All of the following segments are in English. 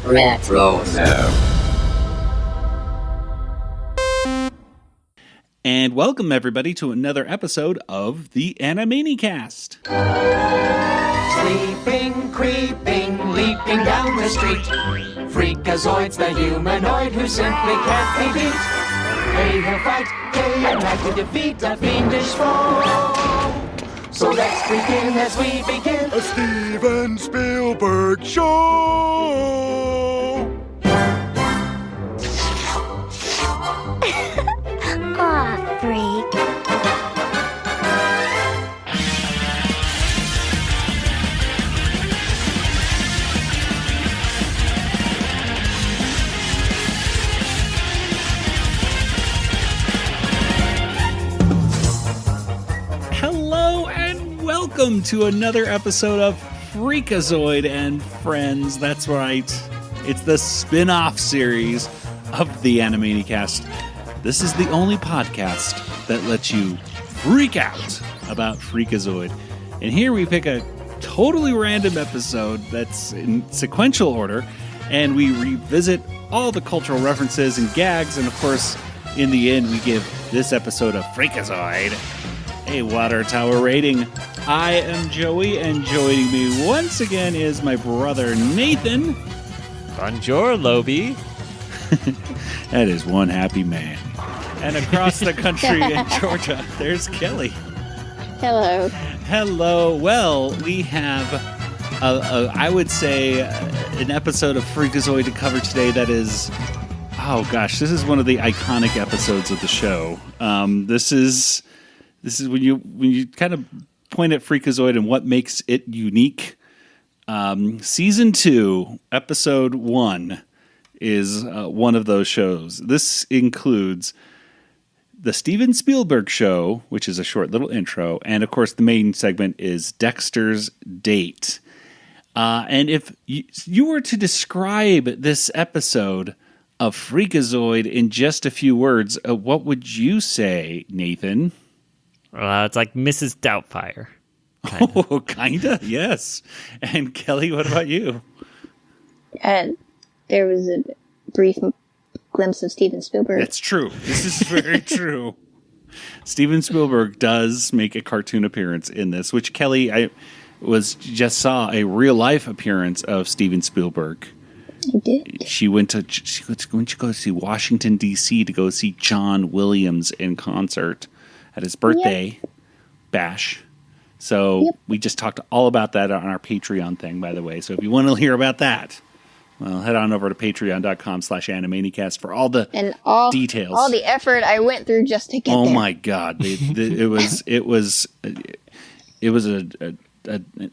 Retro. And welcome everybody to another episode of the Animaniacast. Sleeping, creeping, leaping down the street. Freakazoid's the humanoid who simply can't be beat. He'll fight day and night to defeat a fiendish foe. So let's begin as we begin. A Steven Spielberg show! Aw, freak. Hello and welcome to another episode of Freakazoid and Friends. That's right. It's the spin-off series of the Animanicast. This is the only podcast that lets you freak out about Freakazoid. And here we pick a totally random episode that's in sequential order, and we revisit all the cultural references and gags, and of course, in the end, we give this episode of Freakazoid a water tower rating. I am Joey, and joining me once again is my brother Nathan. Bonjour, Lobie. That is one happy man. And across the country in Georgia, there's Kelly. Hello. Hello. Well, we have, I would say, an episode of Freakazoid to cover today that is, oh gosh, this is one of the iconic episodes of the show. This is when you kind of point at Freakazoid and what makes it unique. Season 2, episode 1 is one of those shows. This includes the Steven Spielberg show, which is a short little intro, and of course the main segment is Dexter's Date. And if you were to describe this episode of Freakazoid in just a few words, what would you say, Nathan? It's like Mrs. Doubtfire. Oh, kinda, yes. And Kelly, what about you? There was a brief glimpse of Steven Spielberg. That's true. This is very true. Steven Spielberg does make a cartoon appearance in this, which Kelly, I just saw a real life appearance of Steven Spielberg. I did. She went to go see Washington D.C. to go see John Williams in concert at his birthday bash. So we just talked all about that on our Patreon thing, by the way. So if you want to hear about that, well, head on over to patreon.com/Animaniacast for all the details. All the effort I went through just to get there. Oh my God. It was an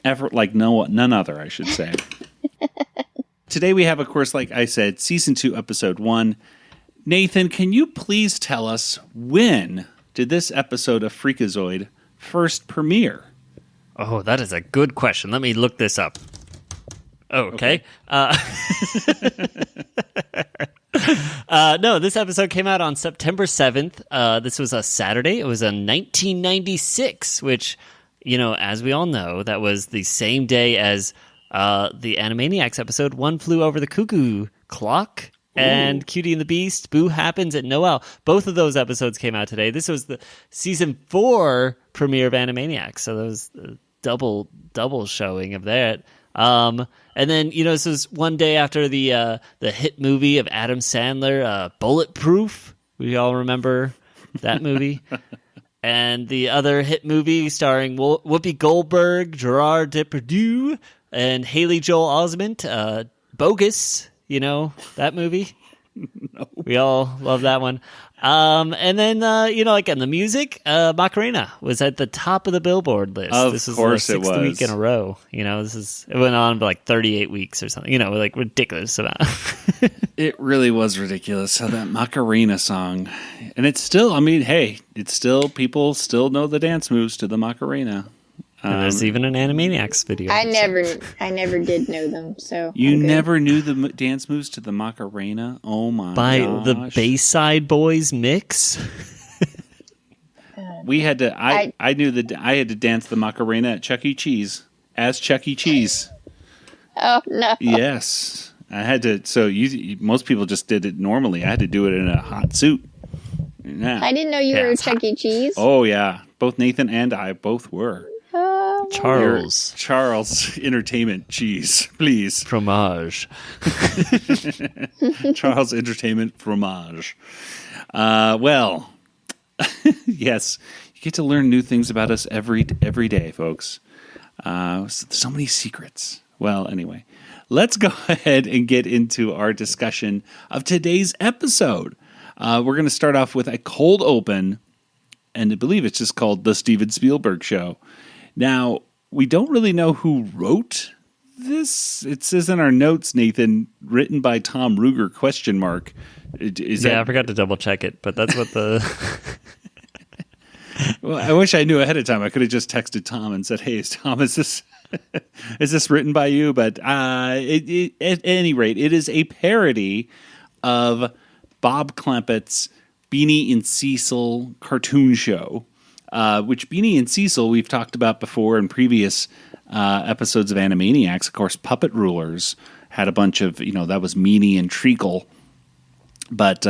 effort like none other, I should say. Today we have, of course, like I said, Season 2, Episode 1. Nathan, can you please tell us when did this episode of Freakazoid first premiere? Oh, that is a good question. Let me look this up. Okay. No, this episode came out on September 7th. This was a Saturday. It was a 1996, which, as we all know, that was the same day as the Animaniacs episode One Flew Over the Cuckoo Clock. And Cutie and the Beast, Boo Happens at Noel. Both of those episodes came out today. This was the season 4 premiere of Animaniacs, so that was a double showing of that. And then this was one day after the hit movie of Adam Sandler, Bulletproof. We all remember that movie. And the other hit movie starring Whoopi Goldberg, Gerard Depardieu, and Haley Joel Osment, Bogus. That movie? No. We all love that one. And then, like in the music, Macarena was at the top of the Billboard list. This course the it was. 6th week in a row. It went on for like 38 weeks or something. Like ridiculous amount. It really was ridiculous. So that Macarena song, and it's still, people still know the dance moves to the Macarena. And there's even an Animaniacs video. I never did know them. So you never knew the dance moves to the Macarena? Oh my! By gosh. the Bayside Boys mix. We had to. I had to dance the Macarena at Chuck E. Cheese as Chuck E. Cheese. Oh no! Yes, I had to. So most people just did it normally. I had to do it in a hot suit. Yeah. I didn't know you were Chuck E. Cheese. Oh yeah, both Nathan and I both were. Charles Entertainment Cheese, please. Fromage. Charles Entertainment Fromage. Well, yes, you get to learn new things about us every day, folks. So many secrets. Well, anyway, let's go ahead and get into our discussion of today's episode. We're going to start off with a cold open, and I believe it's just called The Steven Spielberg Show. Now, we don't really know who wrote this. It says in our notes, Nathan, written by Tom Ruger, ? I forgot to double check it, but that's what the... Well, I wish I knew ahead of time. I could have just texted Tom and said, "Hey, Tom, is this written by you?" But at any rate, it is a parody of Bob Clampett's Beanie and Cecil cartoon show, which Beanie and Cecil we've talked about before in previous episodes of Animaniacs. Of course, Puppet Rulers had a bunch of, that was Meanie and Treacle, but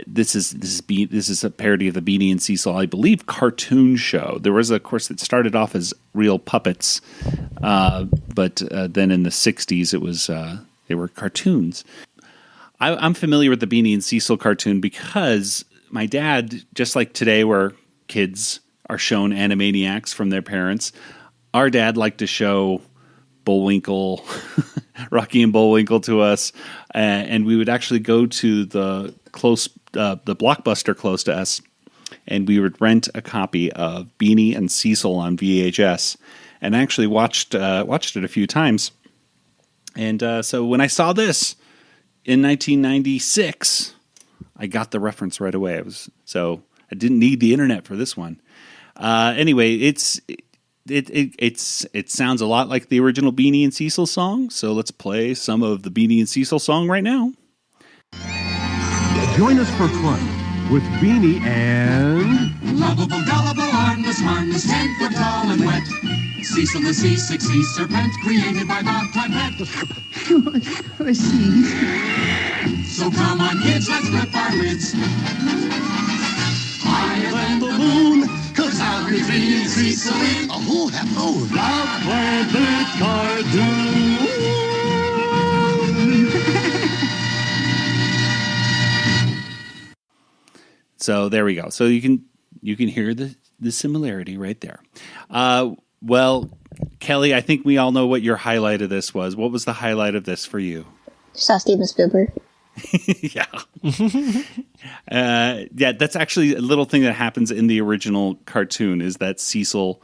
this is a parody of the Beanie and Cecil, I believe, cartoon show. There was, of course, it started off as real puppets, but then in the 60s it was they were cartoons. I'm familiar with the Beanie and Cecil cartoon because my dad, just like today where kids are shown Animaniacs from their parents, our dad liked to show Bullwinkle, Rocky and Bullwinkle to us, and we would actually go to the Blockbuster close to us, and we would rent a copy of Beanie and Cecil on VHS, and I actually watched it a few times. And so when I saw this in 1996, I got the reference right away. So I didn't need the internet for this one. Anyway, it sounds a lot like the original Beanie and Cecil song. So let's play some of the Beanie and Cecil song right now. Join us for fun with Beanie and... Lovable, gullible, harmless, 10 foot tall and wet. Cecil the seasick sea serpent created by Bob Clampett. So come on, kids, let's flip our lids. Higher than the moon, 'cause I'll be Beanie and Cecil in a whole half moon. Bob Clampett cartoon. So there we go. So you can hear the similarity right there. Well, Kelly, I think we all know what your highlight of this was. What was the highlight of this for you? Saw Steven Spielberg. Yeah. Yeah, that's actually a little thing that happens in the original cartoon is that Cecil...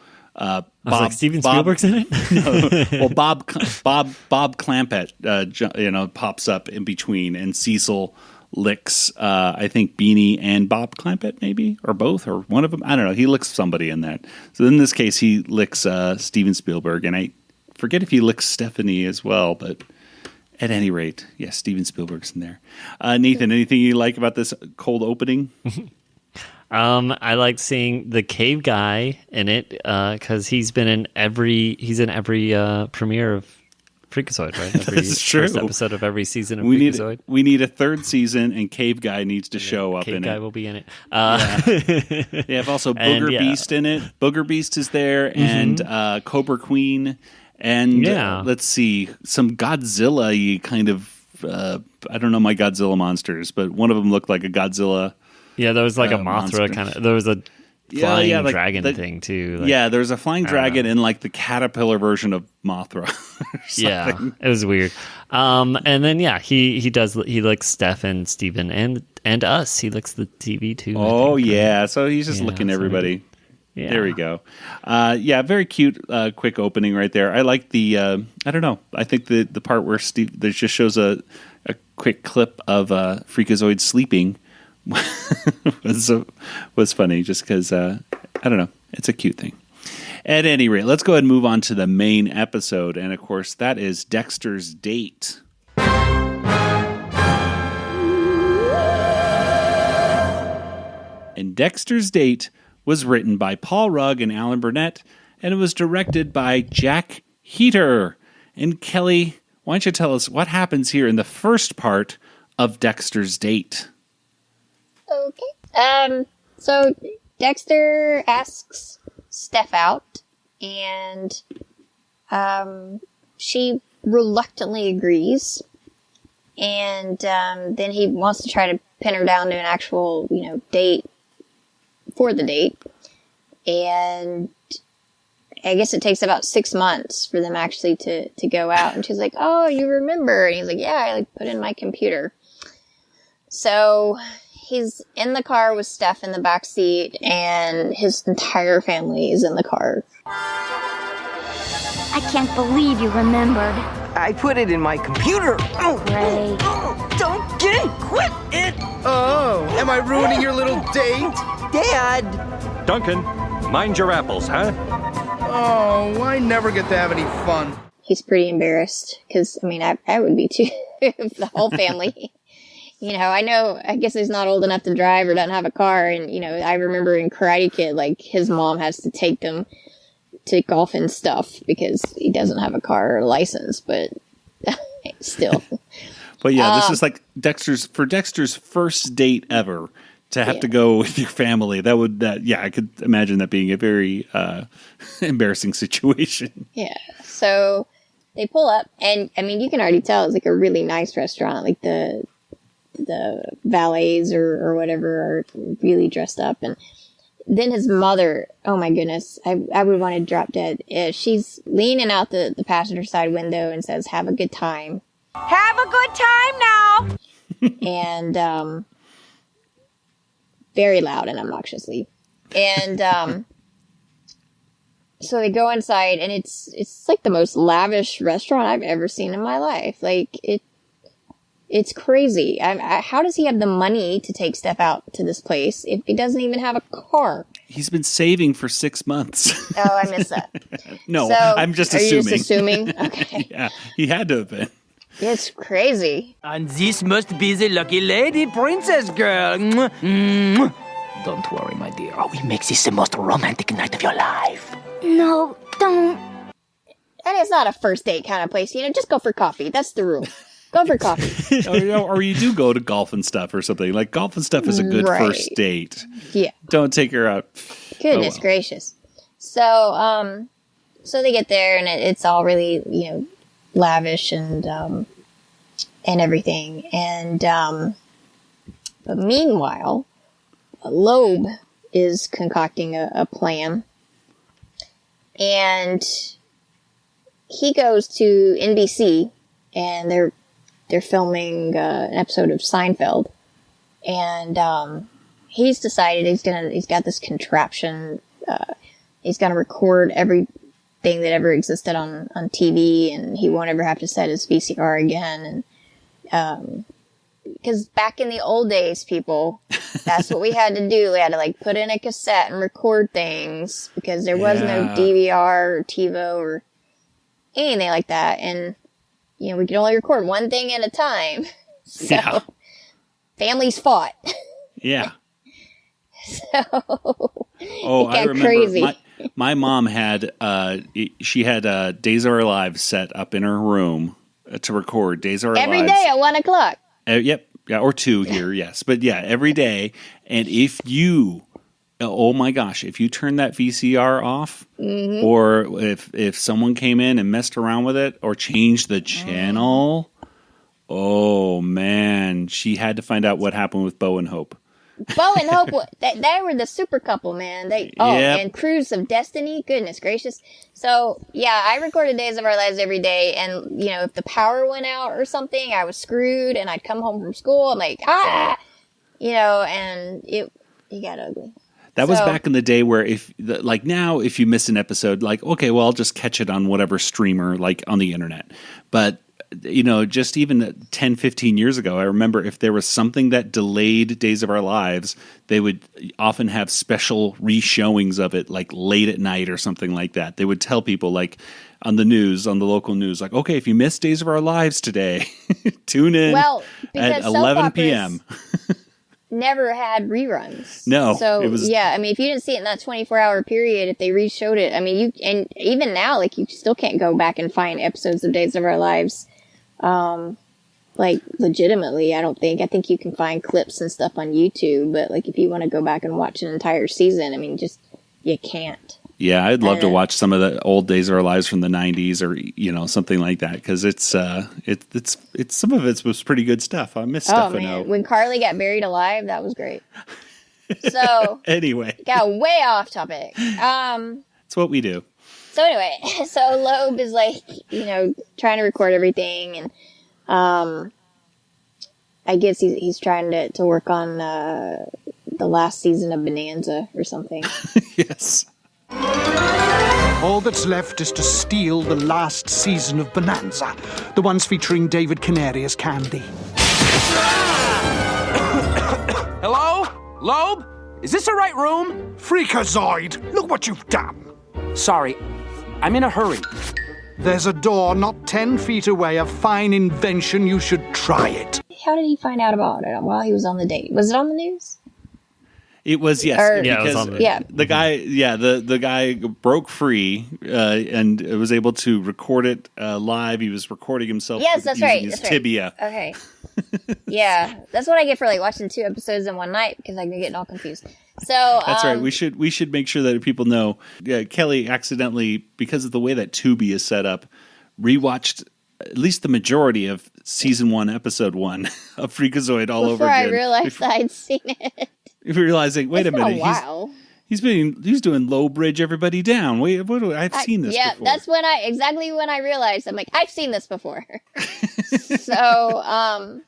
Steven Spielberg's in it? No, well, Bob Clampett, pops up in between, and Cecil licks, I think, Beanie and Bob Clampett, maybe, or both, or one of them. I don't know. He licks somebody in that. So in this case, he licks Steven Spielberg, and I forget if he licks Stephanie as well, but at any rate, yes, Steven Spielberg's in there. Nathan, anything you like about this cold opening? I like seeing the cave guy in it because he's in every premiere of Freakazoid, right? That's true. First episode of every season of Freakazoid. We need a third season, and Cave Guy needs to show up in it. Cave Guy will be in it. They have also Booger Beast in it. Booger Beast is there, and Cobra Queen, and let's see, some Godzilla-y kind of, I don't know my Godzilla monsters, but one of them looked like a Godzilla. Yeah, there was like a Mothra kind of. There was a flying dragon thing too. There's a flying dragon in like the caterpillar version of Mothra. Yeah, it was weird. And then he licks Steph and Steven and us. He licks the TV too. Oh yeah, so he's just licking everybody. Yeah. There we go. Very cute, quick opening right there. I like the. I don't know. I think the part where Steve there just shows a quick clip of Freakazoid sleeping. was funny just because I don't know, it's a cute thing. At any rate, let's go ahead and move on to the main episode, and of course that is Dexter's Date. And Dexter's Date was written by Paul Rugg and Alan Burnett, and it was directed by Jack Heater. And Kelly, why don't you tell us what happens here in the first part of Dexter's date? Okay. So Dexter asks Steph out, and she reluctantly agrees. And then he wants to try to pin her down to an actual, date for the date. And I guess it takes about 6 months for them actually to go out. And she's like, oh, you remember? And he's like, yeah, I put in my computer. So he's in the car with Steph in the back seat, and his entire family is in the car. I can't believe you remembered. I put it in my computer. Oh, Ray. Don't get it. Quit it. Oh, am I ruining your little date? Dad. Duncan, mind your apples, huh? Oh, I never get to have any fun. He's pretty embarrassed because, I would be too, if the whole family. I guess he's not old enough to drive or doesn't have a car. And, I remember in Karate Kid, his mom has to take him to golf and stuff because he doesn't have a car or license, but still. But yeah, this is like Dexter's first date ever to have to go with your family. I could imagine that being a very embarrassing situation. Yeah. So they pull up, and you can already tell it's a really nice restaurant. The valets or whatever are really dressed up, and then his mother, oh my goodness, I would want to drop dead. She's leaning out the passenger side window and says, have a good time. Have a good time now. And very loud and obnoxiously. And so they go inside, and it's the most lavish restaurant I've ever seen in my life. It's crazy. How does he have the money to take Steph out to this place if he doesn't even have a car? He's been saving for 6 months. Oh, I missed that. No, so, I'm just assuming. Are you just assuming? Okay. Yeah, he had to have been. It's crazy. And this must be the lucky lady, princess girl. Don't worry, my dear. We make this the most romantic night of your life. No, don't. And it's not a first date kind of place. Just go for coffee. That's the rule. Go for coffee. or you do go to golf and stuff or something. Golf and stuff is a good first date. Yeah. Don't take her out. Goodness gracious. So, so they get there, and it's all really, lavish and everything. And, but meanwhile, Loeb is concocting a plan. And he goes to NBC, and they're filming an episode of Seinfeld, and he's decided he's got this contraption. He's gonna record everything that ever existed on TV, and he won't ever have to set his VCR again. And because back in the old days, people, that's what we had to do. We had to put in a cassette and record things because there was no DVR or TiVo or anything like that, and we could only record one thing at a time. So, families fought. Yeah. So, I remember crazy. My mom had, she had Days of Our Lives set up in her room to record Days of Our Lives. Every day at 1 o'clock. Yep. Yeah, or 2 here, yes. But yeah, every day. And if you, oh my gosh, if you turn that VCR off, or if someone came in and messed around with it or changed the channel, oh man, she had to find out what happened with Bo and Hope. Bo and Hope, they were the super couple, man. And Cruise of Destiny, goodness gracious. So, yeah, I recorded Days of Our Lives every day, and, if the power went out or something, I was screwed, and I'd come home from school, I'm like, and it got ugly. That was back in the day where now, if you miss an episode, okay, well, I'll just catch it on whatever streamer, on the internet. But, just even 10, 15 years ago, I remember if there was something that delayed Days of Our Lives, they would often have special re-showings of it, late at night or something like that. They would tell people, on the news, on the local news, okay, if you missed Days of Our Lives today, tune in at 11 p.m. Never had reruns. No. So, if you didn't see it in that 24-hour period, if they re-showed it, and even now, you still can't go back and find episodes of Days of Our Lives like legitimately. I think you can find clips and stuff on YouTube, but like if you want to go back and watch an entire season, I mean, just you can't. Yeah, I'd love to watch some of the old Days of Our Lives from the 90s or, something like that, because it's some of it was pretty good stuff. I miss Stefano. Oh, man. When Carly got buried alive, that was great. So, anyway. Got way off topic. It's what we do. So anyway, so Loeb is like, trying to record everything, and I guess he's trying to work on the last season of Bonanza or something. Yes. All that's left is to steal the last season of Bonanza, the ones featuring David Canary as Candy. Hello? Loeb? Is this the right room? Freakazoid, look what you've done. Sorry, I'm in a hurry. There's a door not 10 feet away, a fine invention. You should try it. How did he find out about it while he was on the date? Was it on the news? It was, yes. It was on the guy, the guy broke free and was able to record it live. He was recording himself. Yes, that's right. His that's tibia. Right. Okay. Yeah, that's what I get for like watching 2 episodes in one night because I get getting all confused. So that's right. We should make sure that people know. Kelly accidentally, because of the way that Tubi is set up, rewatched at least the majority of season 1, episode 1 of Freakazoid all over again. Before I realized I'd seen it. Realizing, wait a minute, he's doing low bridge everybody down. Wait, I've seen this before. That's exactly when I realized. I'm like, I've seen this before. So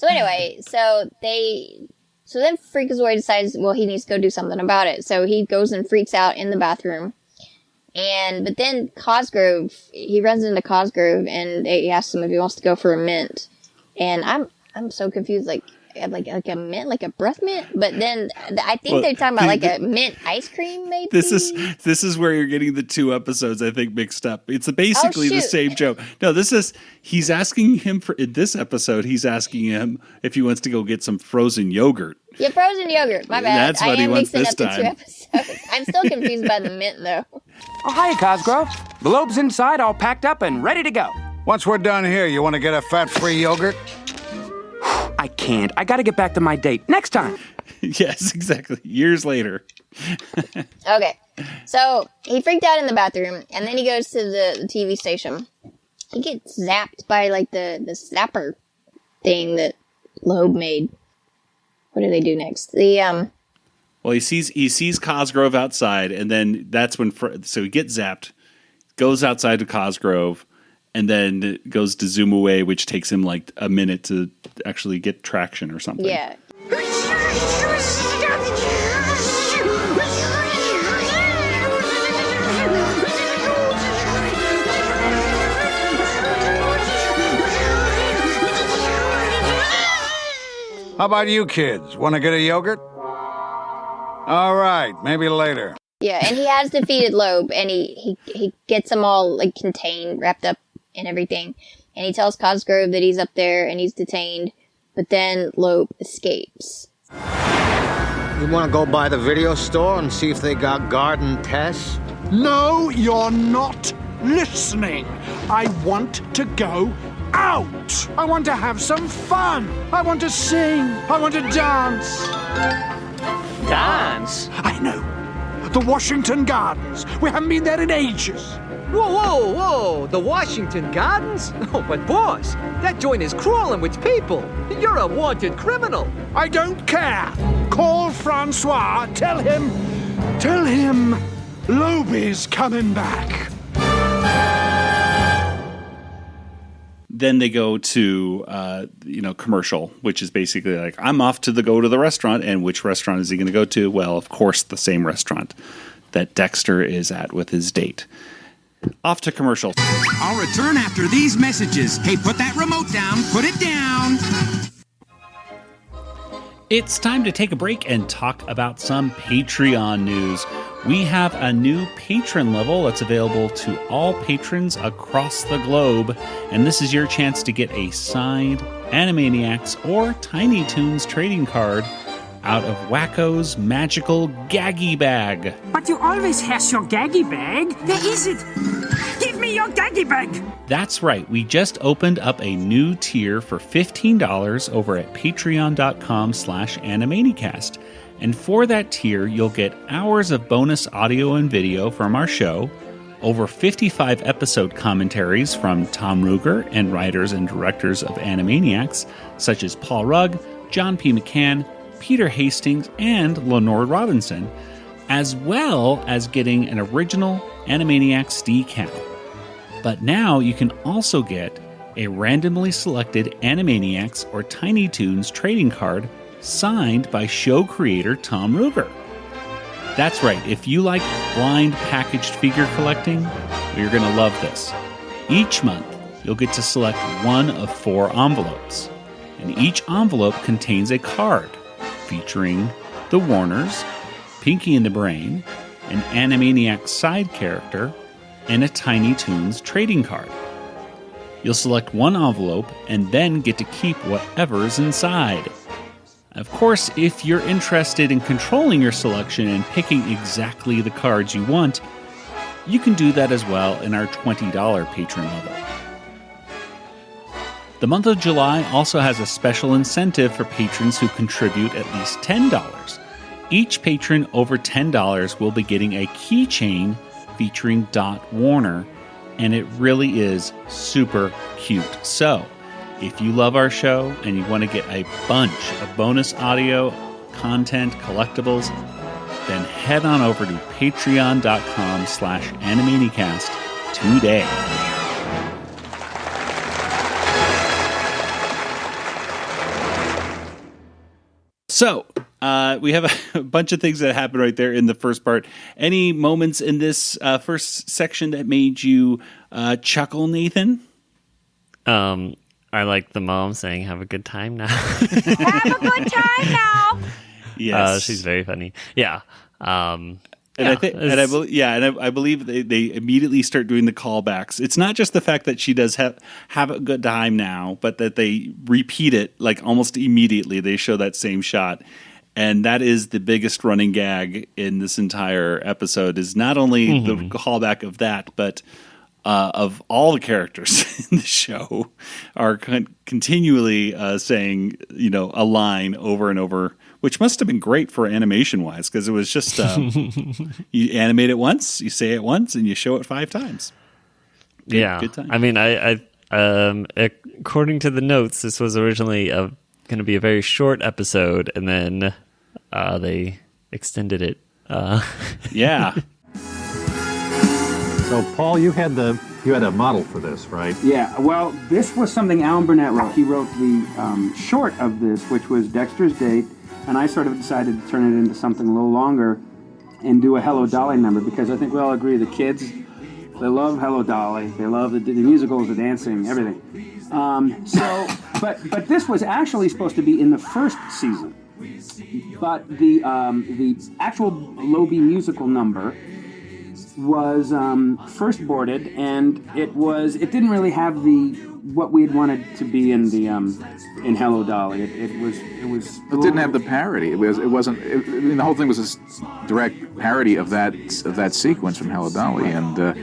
anyway, so then Freakazoid decides, well, he needs to go do something about it. So he goes and freaks out in the bathroom. But then he runs into Cosgrove and he asks him if he wants to go for a mint. And I'm so confused, like a mint, like a breath mint, but then I think they're talking about like a mint ice cream, maybe. This is where you're getting the 2 episodes, I think, mixed up. It's basically the same joke. No, he's asking him in this episode. He's asking him if he wants to go get some frozen yogurt. Yeah, frozen yogurt. My bad. That's what he wants this time. I am mixing up the 2 episodes. I'm still confused by the mint, though. Oh, hi, Cosgrove. The Loeb's inside, all packed up and ready to go. Once we're done here, you want to get a fat-free yogurt? I can't. I gotta get back to my date. Next time. Yes, exactly. Years later. Okay. So he freaked out in the bathroom, and then he goes to the TV station. He gets zapped by like the zapper thing that Loeb made. What do they do next? Well, he sees Cosgrove outside, and then that's when so he gets zapped, goes outside to Cosgrove, and then goes to zoom away, which takes him like a minute to actually get traction or something. Yeah. How about you kids? Want to get a yogurt? All right, maybe later. Yeah, and he has defeated Loeb, and he gets them all like contained, wrapped up and everything. And he tells Cosgrove that he's up there and he's detained, but then Loeb escapes. You want to go by the video store and see if they got Garden Tess? No, you're not listening. I want to go out. I want to have some fun. I want to sing. I want to dance. Dance? I know. The Washington Gardens. We haven't been there in ages. Whoa! The Washington Gardens? Oh, but boss, that joint is crawling with people. You're a wanted criminal. I don't care. Call Francois. Tell him Loeb's coming back. Then they go to, commercial, which is basically like, I'm off to go to the restaurant. And which restaurant is he going to go to? Well, of course, the same restaurant that Dexter is at with his date. Off to commercial. I'll return after these messages. Hey, put that remote down. Put it down. It's time to take a break and talk about some Patreon news. We have a new patron level that's available to all patrons across the globe, and this is your chance to get a signed Animaniacs or Tiny Toons trading card out of Wacko's magical Gaggy Bag. But you always has your Gaggy Bag. Where is it? Give me me your ganky bag. That's right. We just opened up a new tier for $15 over at patreon.com/Animaniacast. And for that tier, you'll get hours of bonus audio and video from our show, over 55 episode commentaries from Tom Ruger and writers and directors of Animaniacs, such as Paul Rugg, John P. McCann, Peter Hastings, and Lenore Robinson, as well as getting an original Animaniacs decal. But now you can also get a randomly selected Animaniacs or Tiny Toons trading card signed by show creator Tom Ruger. That's right, if you like blind packaged figure collecting, you're going to love this. Each month, you'll get to select one of 4 envelopes, and each envelope contains a card featuring the Warners, Pinky and the Brain, an Animaniacs side character, and a Tiny Toons trading card. You'll select one envelope and then get to keep whatever is inside. Of course, if you're interested in controlling your selection and picking exactly the cards you want, you can do that as well in our $20 patron level. The month of July also has a special incentive for patrons who contribute at least $10. Each patron over $10 will be getting a keychain featuring Dot Warner, and it really is super cute. So, if you love our show and you want to get a bunch of bonus audio, content, collectibles, then head on over to patreon.com/Animaniacast today. So, we have a bunch of things that happened right there in the first part. Any moments in this first section that made you chuckle, Nathan? I like the mom saying, "Have a good time now." Have a good time now. Yes, she's very funny. Yeah. And I believe they immediately start doing the callbacks. It's not just the fact that she does have a good time now, but that they repeat it like almost immediately. They show that same shot. And that is the biggest running gag in this entire episode, is not only the callback of that, but of all the characters in the show are continually saying, a line over and over, which must have been great for animation-wise, because it was just, you animate it once, you say it once, and you show it 5 times. Good time. I mean, I according to the notes, this was originally going to be a very short episode, and then they extended it. Yeah. So, Paul, you had a model for this, right? Yeah. Well, this was something Alan Burnett wrote. He wrote the short of this, which was Dexter's Date, and I sort of decided to turn it into something a little longer and do a Hello Dolly number, because I think we all agree the kids, they love Hello Dolly. They love the musicals, the dancing, everything. But this was actually supposed to be in the first season. But the actual Lobie musical number was first boarded, and it didn't really have what we had wanted to be in the in Hello Dolly. It didn't have the parody. The whole thing was a direct parody of that sequence from Hello Dolly, and the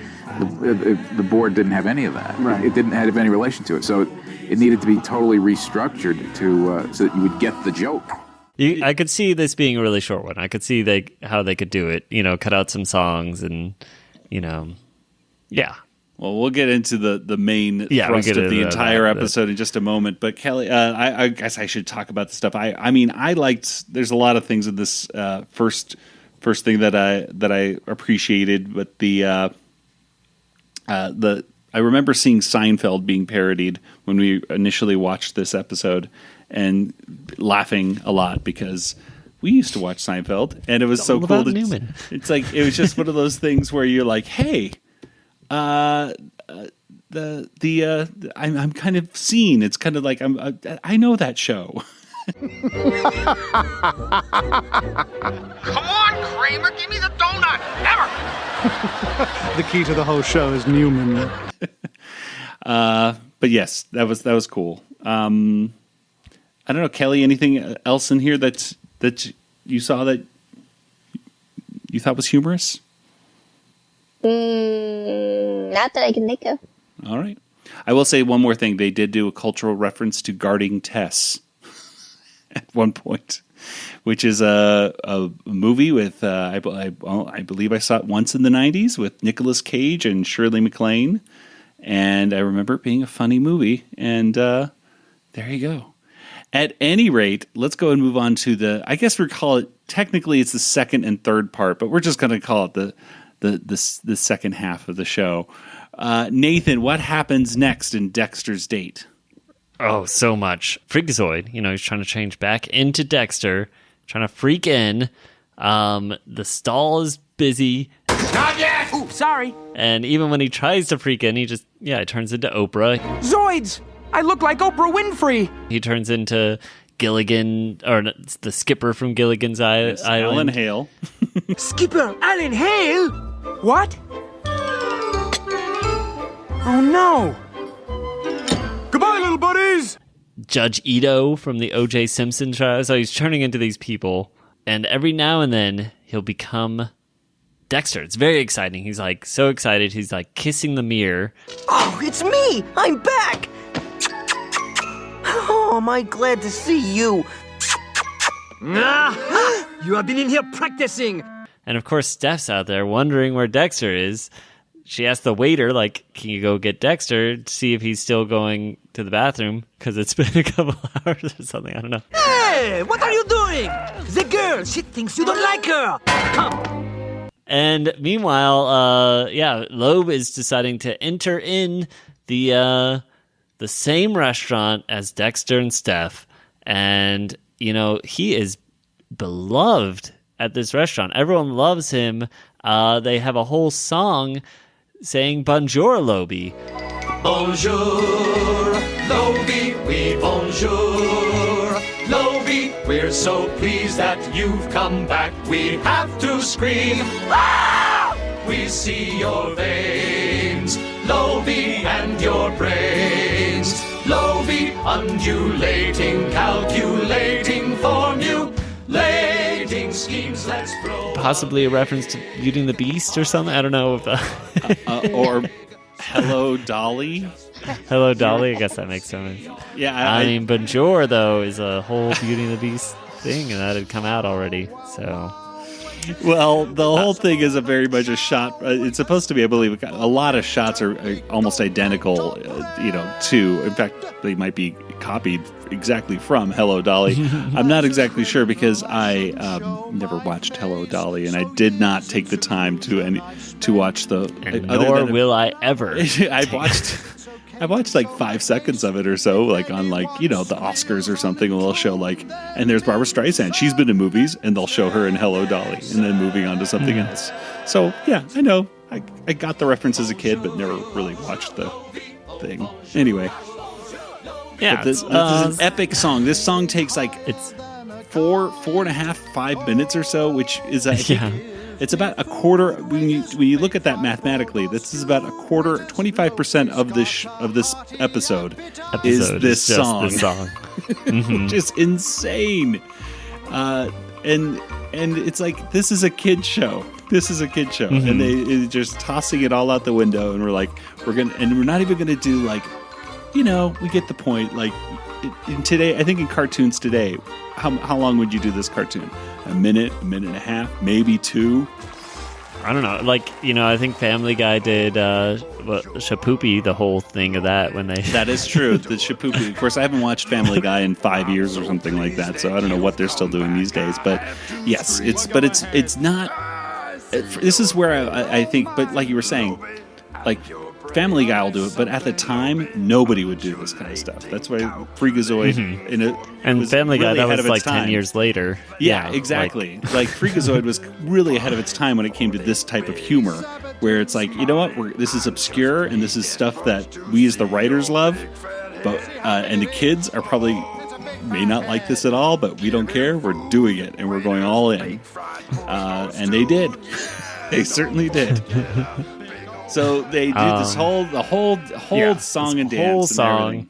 board didn't have any of that. Right. It didn't have any relation to it, so it needed to be totally restructured so that you would get the joke. I could see this being a really short one. I could see how they could do it. cut out some songs and, yeah. Well, we'll get into the main thrust of the entire episode in just a moment. But Kelly, I guess I should talk about the stuff. I mean, I liked. There's a lot of things in this first thing that I appreciated. But I remember seeing Seinfeld being parodied when we initially watched this episode, and laughing a lot because we used to watch Seinfeld, and it was so cool. Newman. It's like it was just one of those things where you're like, hey. I'm kind of seen. It's kind of like I know that show. Come on, Kramer, give me the donut. Never. The key to the whole show is Newman. But yes, that was cool. I don't know, Kelly. Anything else in here that you saw that you thought was humorous? Not that I can think of. All right. I will say one more thing. They did do a cultural reference to guarding Tess at one point, which is a movie with, I believe I saw it once in the 90s with Nicolas Cage and Shirley MacLaine. And I remember it being a funny movie. And there you go. At any rate, let's go and move on to I guess we call it, technically it's the second and third part, but we're just going to call it the second half of the show. Nathan, what happens next in Dexter's date? Oh, so much. Freakazoid, he's trying to change back into Dexter, trying to freak in. The stall is busy. Not yet! Ooh, sorry. And even when he tries to freak in, he turns into Oprah. Zoids! I look like Oprah Winfrey! He turns into Gilligan, or the skipper from Gilligan's Island. Alan Hale. Skipper Alan Hale? What? Oh no! Goodbye, little buddies! Judge Ito from the O.J. Simpson trial. So he's turning into these people, and every now and then he'll become Dexter. It's very exciting. He's like so excited. He's like kissing the mirror. Oh, it's me! I'm back! Oh, am I glad to see you? You have been in here practicing. And of course, Steph's out there wondering where Dexter is. She asked the waiter, can you go get Dexter to see if he's still going to the bathroom? Because it's been a couple hours or something. I don't know. Hey, what are you doing? The girl, she thinks you don't like her. Come. And meanwhile, Loeb is deciding to enter in the same restaurant as Dexter and Steph. And, he is beloved at this restaurant. Everyone loves him. They have a whole song saying Bonjour, Loeby. Bonjour, Loeby, oui, bonjour. Loeby, we're so pleased that you've come back. We have to scream, ah! We see your veins, Loeby, and your brains. Loeby, undulating, calculating, formulating schemes, let's blow. Possibly a reference to Beauty and the Beast or something. I don't know if or Hello, Dolly. Hello, Dolly. I guess that makes sense. Yeah, I mean, Bonjour though is a whole Beauty and the Beast thing, and that had come out already. So, well, the whole thing is very much a shot. It's supposed to be, I believe, a lot of shots are almost identical. To, in fact, they might be copied exactly from Hello, Dolly. I'm not exactly sure because I never watched Hello, Dolly, and I did not take the time to watch nor will I ever. I watched like 5 seconds of it or so, on the Oscars or something. And they'll show and there's Barbara Streisand. She's been in movies, and they'll show her in Hello, Dolly, and then moving on to something else. So yeah, I know. I got the reference as a kid, but never really watched the thing. Anyway. Yeah, this is an epic song. This song takes it's 4.5 minutes or so, which is it's about a quarter. When you look at that mathematically, this is about a quarter, 25% of this episode is this song. This song. Which is insane. And it's this is a kid show. This is a kid show, and they're just tossing it all out the window, and we're not even gonna do we get the point. In today, I think in cartoons today, how long would you do this cartoon? A minute and a half, maybe 2. I don't know. I think Family Guy did Shapoopy, the whole thing of that when they. That is true. The Shapoopy. Of course, I haven't watched Family Guy in 5 years or something like that, so I don't know what they're still doing these days. But yes, it's not. This is where I think. But like you were saying, Family Guy will do it, but at the time, nobody would do this kind of stuff. That's why Freakazoid and Family Guy, really that was 10 years later. Yeah, exactly. Freakazoid was really ahead of its time when it came to this type of humor, where it's this is obscure and this is stuff that we as the writers love, but and the kids are probably may not like this at all, but we don't care. We're doing it and we're going all in, and they did. They certainly did. So they do this whole song and dance. Whole song.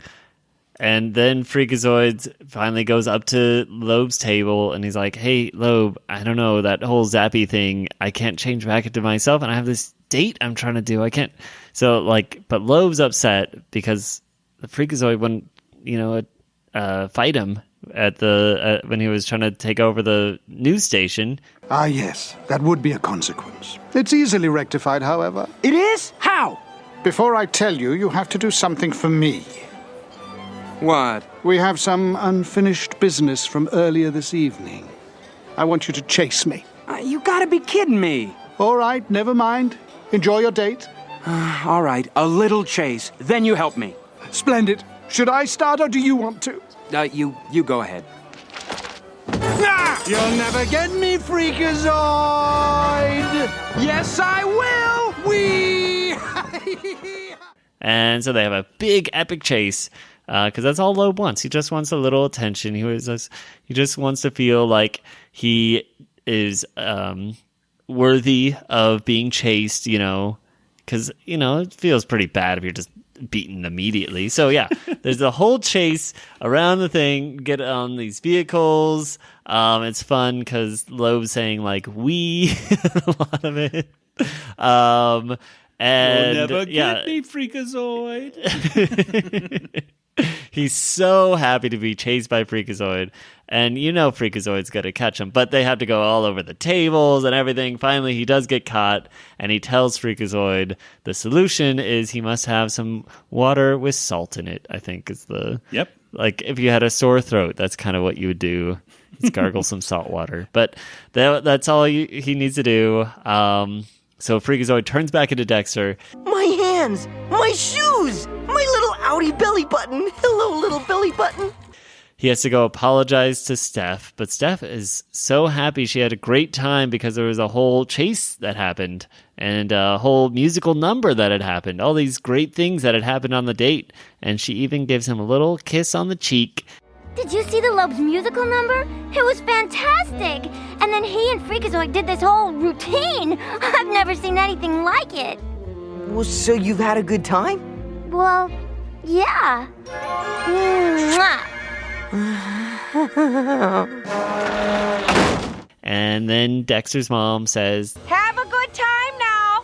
And then Freakazoid finally goes up to Loeb's table, and he's like, hey, Loeb, I don't know, that whole zappy thing, I can't change back into myself, and I have this date I'm trying to do. I can't. So like, but Loeb's upset because the Freakazoid wouldn't, fight him at when he was trying to take over the news station. Ah, yes, that would be a consequence. It's easily rectified, however. It is? How? Before I tell you, you have to do something for me. What? We have some unfinished business from earlier this evening. I want you to chase me. You gotta be kidding me. All right, never mind. Enjoy your date. All right, a little chase. Then you help me. Splendid. Should I start or do you want to? You go ahead. Ah! You'll never get me, Freakazoid! Yes, I will! Whee! And so they have a big epic chase because that's all Loeb wants. He just wants a little attention. He just wants to feel like he is worthy of being chased, because, it feels pretty bad if you're just beaten immediately. So yeah, there's a whole chase around the thing, get on these vehicles. It's fun because Loeb's saying like we a lot of it. And you'll never get me, Freakazoid. He's so happy to be chased by Freakazoid, and Freakazoid's going to catch him, but they have to go all over the tables and everything. Finally, he does get caught, and he tells Freakazoid the solution is he must have some water with salt in it, I think is the... Yep. Like, if you had a sore throat, that's kind of what you would do. Is gargle some salt water. But that's all he needs to do. So Freakazoid turns back into Dexter. My hands! My shoes! My little outie belly button! Hello, little belly button! He has to go apologize to Steph, but Steph is so happy she had a great time because there was a whole chase that happened and a whole musical number that had happened. All these great things that had happened on the date. And she even gives him a little kiss on the cheek. Did you see the Loeb's musical number? It was fantastic! And then he and Freakazoid did this whole routine! I've never seen anything like it! Well, so you've had a good time? Well, yeah. Mwah. And then Dexter's mom says, Have a good time now!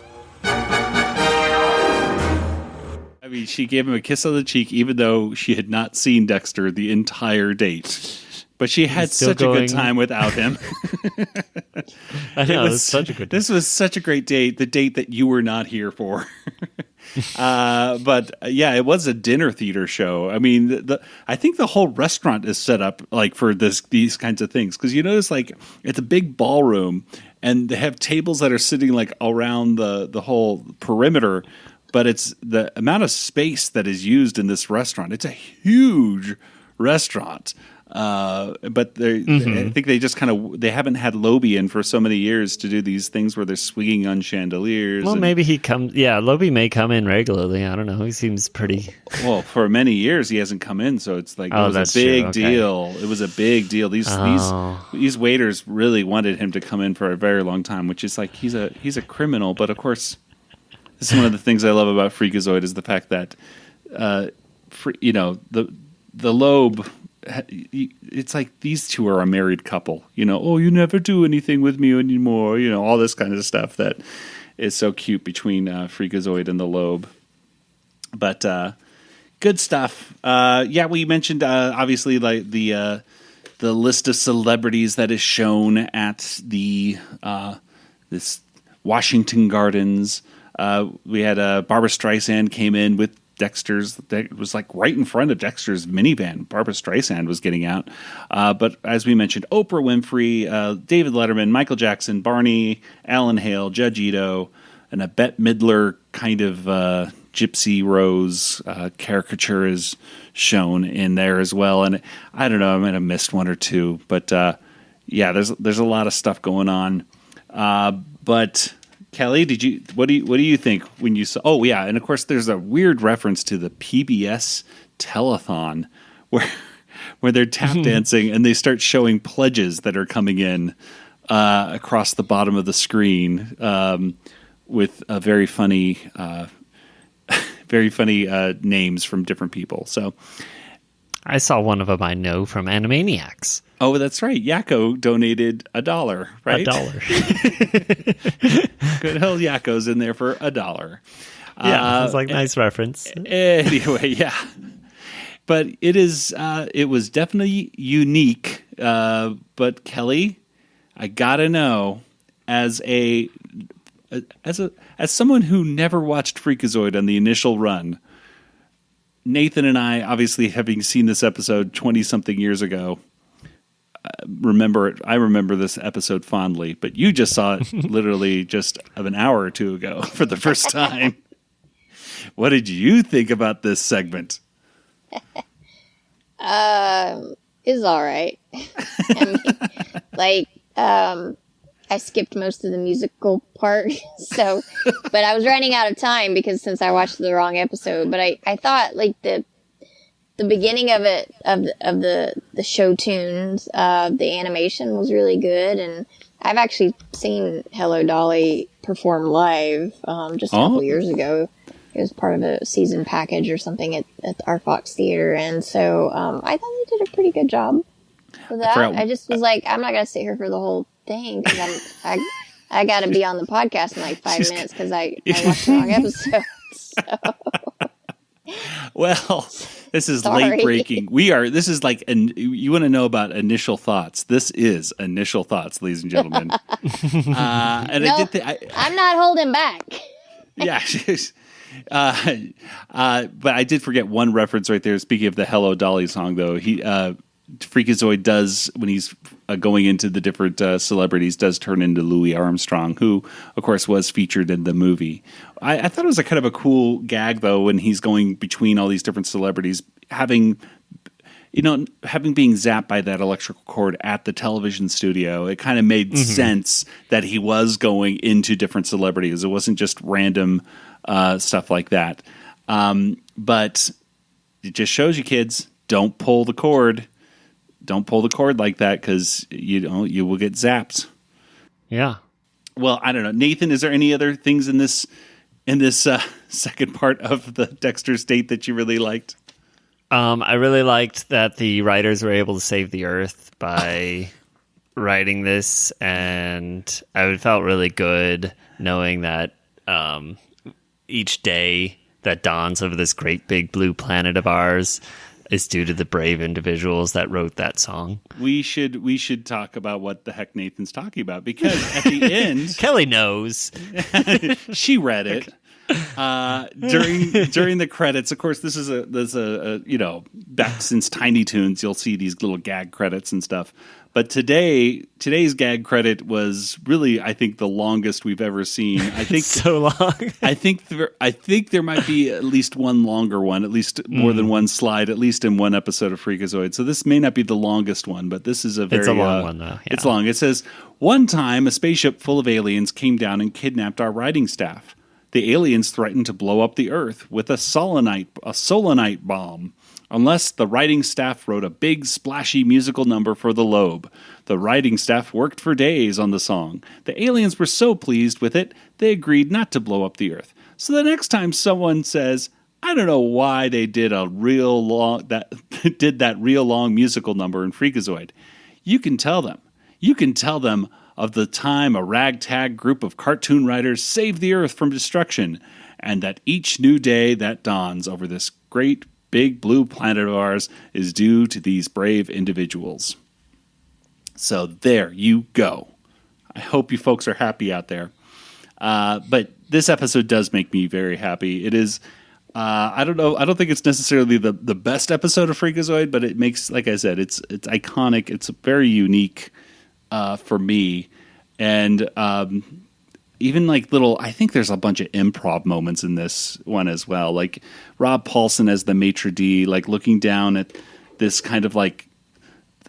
I mean, she gave him a kiss on the cheek, even though she had not seen Dexter the entire date. But she had such a good time without him. I know, it was such a good date. This was such a great date, the date that you were not here for. But yeah, it was a dinner theater show. I mean, I think the whole restaurant is set up like for these kinds of things. Because you notice like it's a big ballroom and they have tables that are sitting like around the whole perimeter. But it's the amount of space that is used in this restaurant. It's a huge restaurant. But I think they just they haven't had Loebby in for so many years to do these things where they're swinging on chandeliers. Well, maybe he comes. Yeah, Loebby may come in regularly. I don't know. He seems pretty. Well, for many years he hasn't come in, so it's like it was a big deal. It was a big deal. These waiters really wanted him to come in for a very long time, which is like he's a criminal. But of course, this is one of the things I love about Freakazoid is the fact that the Loeb. It's like these two are a married couple, oh, you never do anything with me anymore, all this kind of stuff that is so cute between Freakazoid and the Loeb. But good stuff. We mentioned obviously like the list of celebrities that is shown at the this Washington Gardens. We had Barbra Streisand came in with Dexter's. It was like right in front of Dexter's minivan. Barbra Streisand was getting out. But as we mentioned, Oprah Winfrey, David Letterman, Michael Jackson, Barney, Alan Hale, Judge Ito, and a Bette Midler kind of Gypsy Rose caricature is shown in there as well. And I don't know, I might have missed one or two. But there's a lot of stuff going on. But Kelly, what do you think when you saw? Oh yeah, and of course there's a weird reference to the PBS telethon where they're tap dancing and they start showing pledges that are coming in across the bottom of the screen with a very funny names from different people. So I saw one of them I know from Animaniacs. Oh, that's right. Yakko donated $1, right? $1. Good old Yakko's in there for $1. Yeah, it's like nice reference. Anyway, yeah. But it was definitely unique. But Kelly, I gotta know, as someone who never watched Freakazoid on the initial run, Nathan and I, obviously having seen this episode 20-something years ago, I remember this episode fondly, but you just saw it literally just an hour or two ago for the first time. What did you think about this segment? It's all right. I skipped most of the musical part, but I was running out of time since I watched the wrong episode. But I thought the beginning of it, of the show tunes, the animation was really good, and I've actually seen Hello Dolly perform live just a couple years ago. It was part of a season package or something at our Fox Theater, and so I thought they did a pretty good job with that. I just was like, I'm not gonna sit here for the whole thing because I got to be on the podcast in like 5 minutes because I watched the wrong episode. So. Well, this is Sorry. late breaking. This is like, you want to know about initial thoughts. This is initial thoughts, ladies and gentlemen. And no, I'm not holding back. Yeah. But I did forget one reference right there. Speaking of the Hello Dolly song, though, Freakazoid does, when he's going into the different celebrities, does turn into Louis Armstrong, who, of course, was featured in the movie. I thought it was a kind of a cool gag, though, when he's going between all these different celebrities, having being zapped by that electrical cord at the television studio. It kind of made sense that he was going into different celebrities. It wasn't just random stuff like that. But it just shows you, kids, don't pull the cord. Don't pull the cord like that because you will get zapped. Yeah. Well, I don't know, Nathan. Is there any other things in this second part of the Dexter State that you really liked? I really liked that the writers were able to save the Earth by writing this, and I felt really good knowing that each day that dawns over this great big blue planet of ours is due to the brave individuals that wrote that song. We should talk about what the heck Nathan's talking about, because at the end, Kelly knows. She read it during the credits. Of course, there's a back since Tiny Toons, you'll see these little gag credits and stuff. But today's gag credit was really, I think, the longest we've ever seen. I think so long. I think there might be at least one longer one, at least more than one slide, at least in one episode of Freakazoid. So this may not be the longest one, but this is it's a long one, though. Yeah. It's long. It says, one time a spaceship full of aliens came down and kidnapped our writing staff. The aliens threatened to blow up the Earth with a solanite bomb. Unless the writing staff wrote a big, splashy musical number for the Lobe. The writing staff worked for days on the song. The aliens were so pleased with it, they agreed not to blow up the Earth. So the next time someone says, I don't know why they did that real long musical number in Freakazoid, you can tell them. You can tell them of the time a ragtag group of cartoon writers saved the Earth from destruction, and that each new day that dawns over this great big blue planet of ours is due to these brave individuals. So there you go. I hope you folks are happy out there. But this episode does make me very happy. It is, I don't know, I don't think it's necessarily the best episode of Freakazoid, but it makes, like I said, it's iconic. It's very unique for me. And even like I think there's a bunch of improv moments in this one as well. Like Rob Paulson as the maitre d', like looking down at this kind of like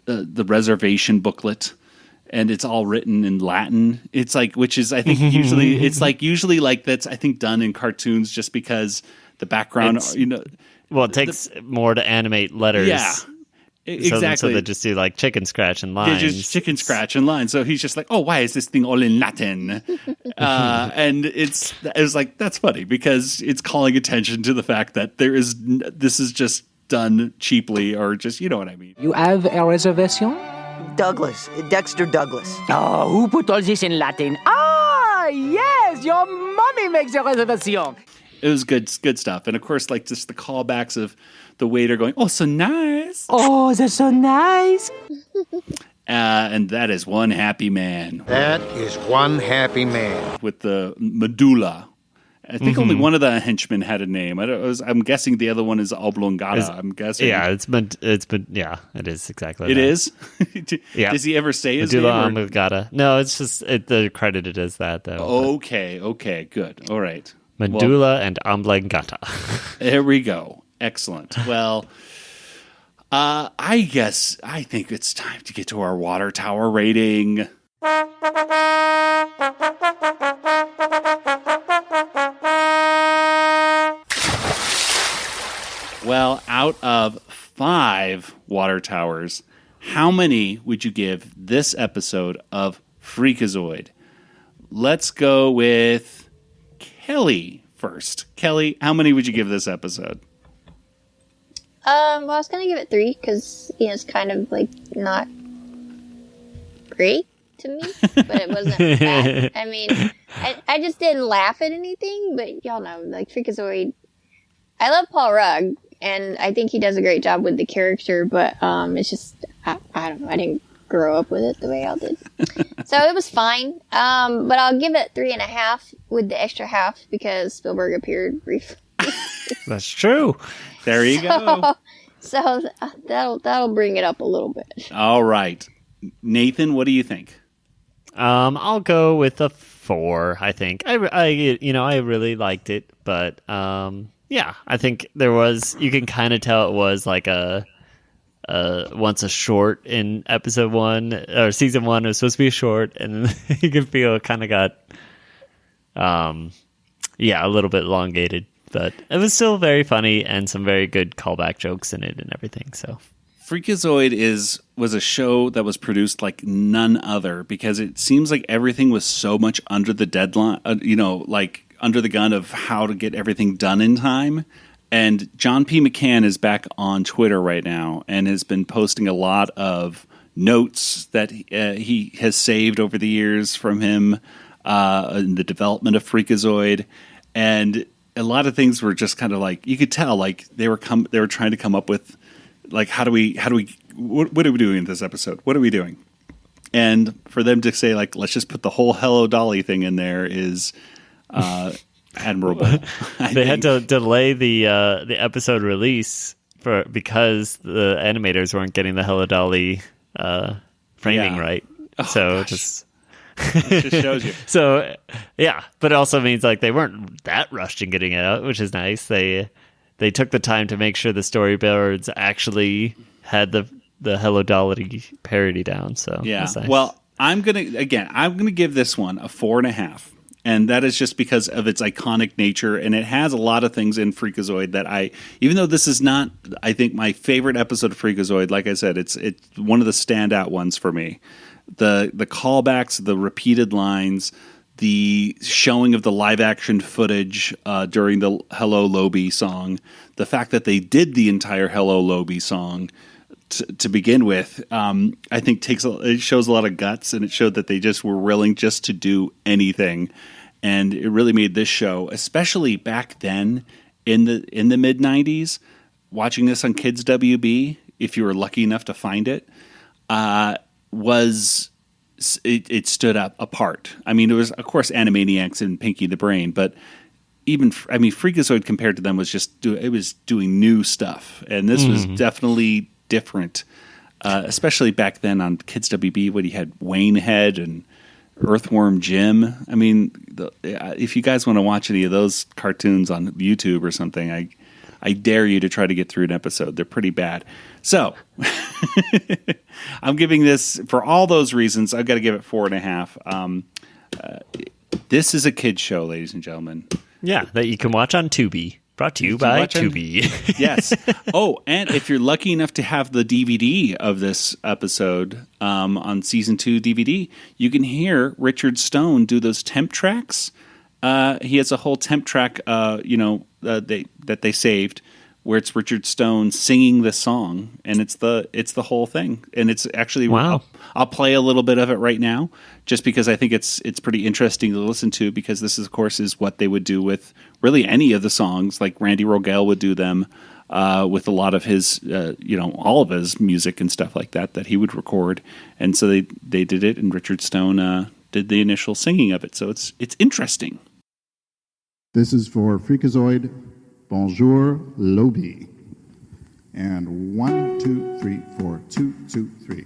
the reservation booklet, and it's all written in Latin. It's like, which is, I think usually like that's, I think, done in cartoons just because the background, Well, it takes more to animate letters. Yeah. Exactly. So they just do like chicken scratch and lines. Yeah, just chicken scratch and lines. So he's just like, oh, why is this thing all in Latin? And it was like, that's funny because it's calling attention to the fact that this is just done cheaply or just, you know what I mean. You have a reservation? Douglas. Dexter Douglas. Oh, who put all this in Latin? Ah, yes, your mommy makes a reservation. It was good stuff. And of course, like just the callbacks of the waiter going, "Oh, so nice." Oh, that's so nice. And that is one happy man. That is one happy man. With the medulla. I think only one of the henchmen had a name. I'm guessing the other one is oblongata. I'm guessing. Yeah, it is exactly. It that. is. Yeah. Does he ever say his medulla name? oblongata. No, it's just they're credited as that though. Okay, good. All right. Medulla and oblongata. There we go. Excellent. Well, I think it's time to get to our water tower rating. Well, out of 5 water towers, how many would you give this episode of Freakazoid? Let's go with Kelly first. Kelly, how many would you give this episode? Well, I was gonna give it 3 because it's kind of like not great to me, but it wasn't bad. I mean, I just didn't laugh at anything, but y'all know, like Freakazoid. I love Paul Rudd, and I think he does a great job with the character, but it's just I don't know. I didn't grow up with it the way y'all did, so it was fine. But I'll give it 3.5 with the extra half because Spielberg appeared briefly. That's true. There you go. So that'll bring it up a little bit. All right, Nathan, what do you think? I'll go with a 4. I think I really liked it, but yeah, I think there was. You can kind of tell it was like once a short in episode 1 or season 1. It was supposed to be a short, and you can feel it kind of got a little bit elongated. But it was still very funny and some very good callback jokes in it and everything. So, Freakazoid was a show that was produced like none other because it seems like everything was so much under the deadline, like under the gun of how to get everything done in time. And John P. McCann is back on Twitter right now and has been posting a lot of notes that he has saved over the years from him in the development of Freakazoid. And a lot of things were just kind of like, you could tell like they were trying to come up with like, what are we doing in this episode? What are we doing? And for them to say like, let's just put the whole Hello Dolly thing in there is admirable. They had to delay the episode release because the animators weren't getting the Hello Dolly framing right. Oh, so gosh. It just shows you. So yeah, but it also means like they weren't that rushed in getting it out, which is nice. They took the time to make sure the storyboards actually had the Hello Dolly parody down. So yeah, that's nice. Well, I'm gonna give this one a 4.5. And that is just because of its iconic nature, and it has a lot of things in Freakazoid that even though this is not, I think, my favorite episode of Freakazoid, like I said, it's one of the standout ones for me. The callbacks, the repeated lines, the showing of the live action footage during the Hello Lobie song, the fact that they did the entire Hello Lobie song to begin with, I think it shows a lot of guts, and it showed that they just were willing just to do anything, and it really made this show, especially back then in the mid '90s, watching this on Kids WB, if you were lucky enough to find it, it stood up apart. I mean, it was of course Animaniacs and Pinky the Brain, but Freakazoid compared to them was it was doing new stuff, and this was definitely different, especially back then on Kids WB when you had Wayne Head and Earthworm Jim. I mean, if you guys want to watch any of those cartoons on YouTube or something, I dare you to try to get through an episode. They're pretty bad. So I'm giving this, for all those reasons, I've got to give it 4.5. This is a kid's show, ladies and gentlemen. Yeah, that you can watch on Tubi. Brought to you by Tubi. Yes. Oh, and if you're lucky enough to have the DVD of this episode on season 2 DVD, you can hear Richard Stone do those temp tracks. He has a whole temp track, that they saved where it's Richard Stone singing this song, and it's the whole thing. And it's actually, wow. I'll play a little bit of it right now, just because I think it's pretty interesting to listen to, because this is, of course, is what they would do with really any of the songs. Like Randy Rogel would do them with a lot of his, all of his music and stuff like that he would record. And so they did it, and Richard Stone did the initial singing of it. So it's interesting. This is for Freakazoid, Bonjour, Lobby. And 1, 2, 3, 4, 2, 2, 3.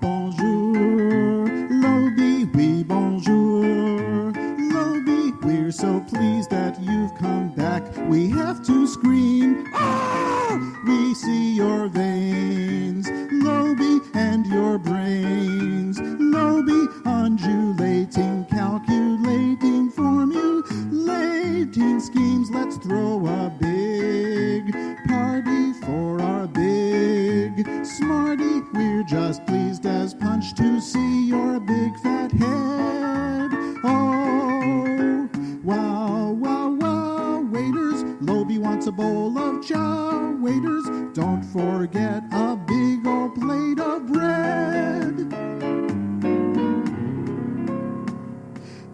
Bonjour, Lobby, oui, bonjour. Lobby, we're so pleased that you've come back. We have to scream, ah! We see your veins, Lobby, and your brains. Lobby, undulating, calculating, formulating schemes. Let's throw a big party for our big smarty. We're just pleased as punch to see your big fat head. Oh, wow, wow, wow. Waiters, Lobby wants a bowl of chow. Waiters, don't forget a big old plate of bread.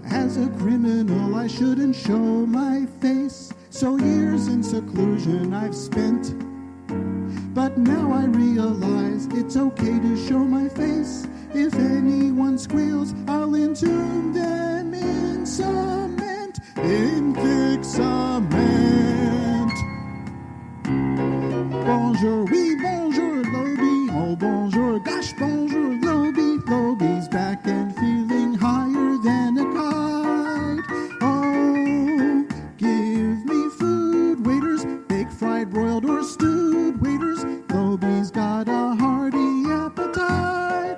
As a criminal, I shouldn't show my face, so years in seclusion I've spent. But now I realize it's okay to show my face. If anyone squeals, I'll entomb them in cement, in thick cement. Bonjour, oui, bonjour, Lobby. Oh, bonjour, gosh, bonjour, Lobby. Lobby's back and feeling higher than a kite. Oh, give me food, waiters, baked, fried, broiled, or stewed. Waiters, Lobby's got a hearty appetite.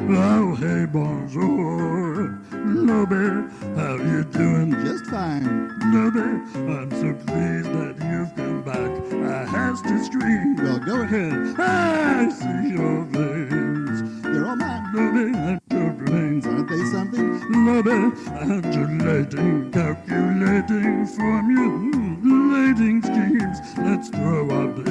Oh, hey, bonjour. Lobby, how you doing? Just fine. Lobby, I'm so pleased that you've come back. I has to scream. Well, go ahead. I see your veins. They're all mine. Lobby, and your brains. Aren't they something? Lobby, undulating, calculating, formulating schemes. Let's throw a big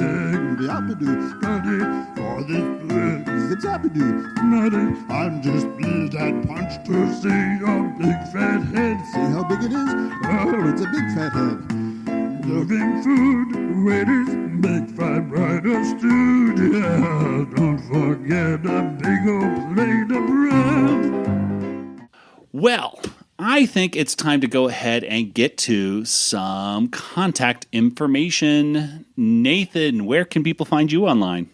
Zippity-zappity. party for this big Zippity-zappity. Nutty, I'm just pleased at punch to see your big fat head. See how big it is? Oh, It's a big fat head. loving food, waiters, bake fried bread or stewed. Yeah, don't forget a big old plate of bread. Well, I think it's time to go ahead and get to some contact information. Nathan, where can people find you online?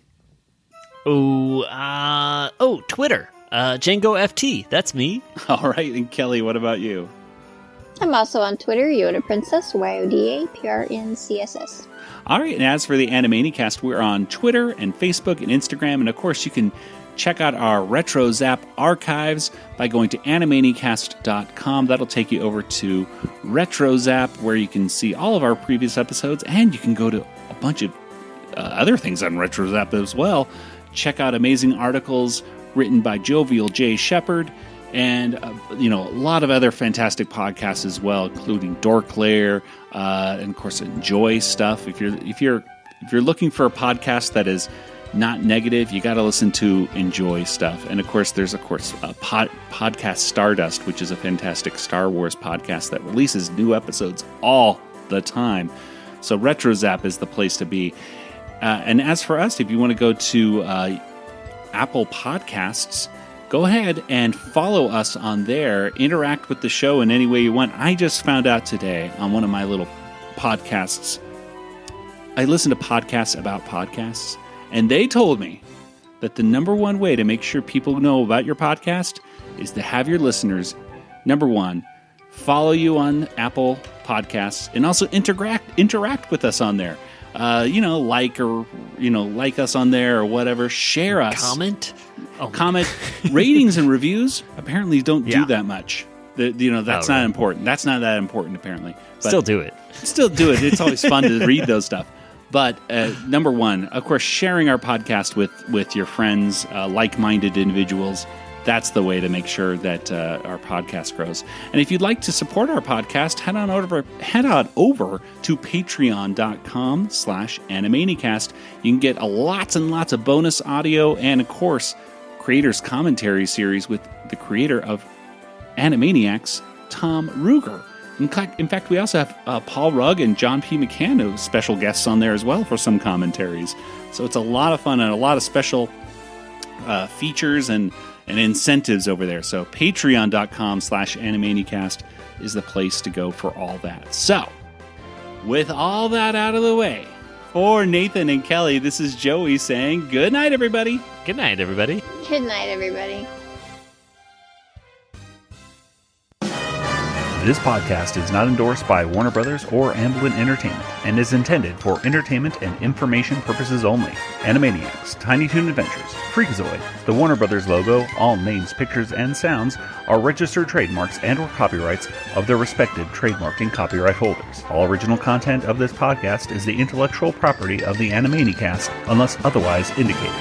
Twitter. Django FT. That's me. All right. And Kelly, what about you? I'm also on Twitter, Yoda Princess, YODAPRNCSS. All right. And as for the Animanicast, we're on Twitter and Facebook and Instagram. And of course, you can check out our Retro Zap archives by going to Animanicast.com. That'll take you over to Retro Zap, where you can see all of our previous episodes, and you can go to a bunch of other things on Retro Zap as well. Check out amazing articles written by Jovial J. Shepard, and a lot of other fantastic podcasts as well, including Dorklair, and of course Enjoy stuff. If you're looking for a podcast that is not negative, you got to listen to Enjoy stuff. And of course, there's podcast Stardust, which is a fantastic Star Wars podcast that releases new episodes all the time. So Retro Zap is the place to be. And as for us, if you want to go to Apple Podcasts, go ahead and follow us on there. Interact with the show in any way you want. I just found out today on one of my little podcasts. I listen to podcasts about podcasts, and they told me that the number one way to make sure people know about your podcast is to have your listeners, number one, follow you on Apple Podcasts, and also interact with us on there. like us on there or whatever. Share us. Comment. Comment. Ratings and reviews apparently don't do that much. That's not important. That's not that important apparently. But still do it. Still do it. It's always fun to read those stuff. But number one, of course, sharing our podcast with your friends, like-minded individuals. That's the way to make sure that our podcast grows. And if you'd like to support our podcast, head on over to patreon.com/Animaniacast. You can get lots and lots of bonus audio and, of course, Creator's Commentary series with the creator of Animaniacs, Tom Ruger. In fact, we also have Paul Rugg and John P. McCann, who special guests on there as well for some commentaries. So it's a lot of fun and a lot of special features and incentives over there. So patreon.com/Animaniacast is the place to go for all that. So, with all that out of the way, for Nathan and Kelly, this is Joey saying good night, everybody. Good night, everybody. Good night, everybody. This podcast is not endorsed by Warner Brothers or Amblin Entertainment and is intended for entertainment and information purposes only. Animaniacs, Tiny Toon Adventures, Freakazoid, the Warner Brothers logo, all names, pictures, and sounds are registered trademarks and/or copyrights of their respective trademark and copyright holders. All original content of this podcast is the intellectual property of the Animanicast unless otherwise indicated.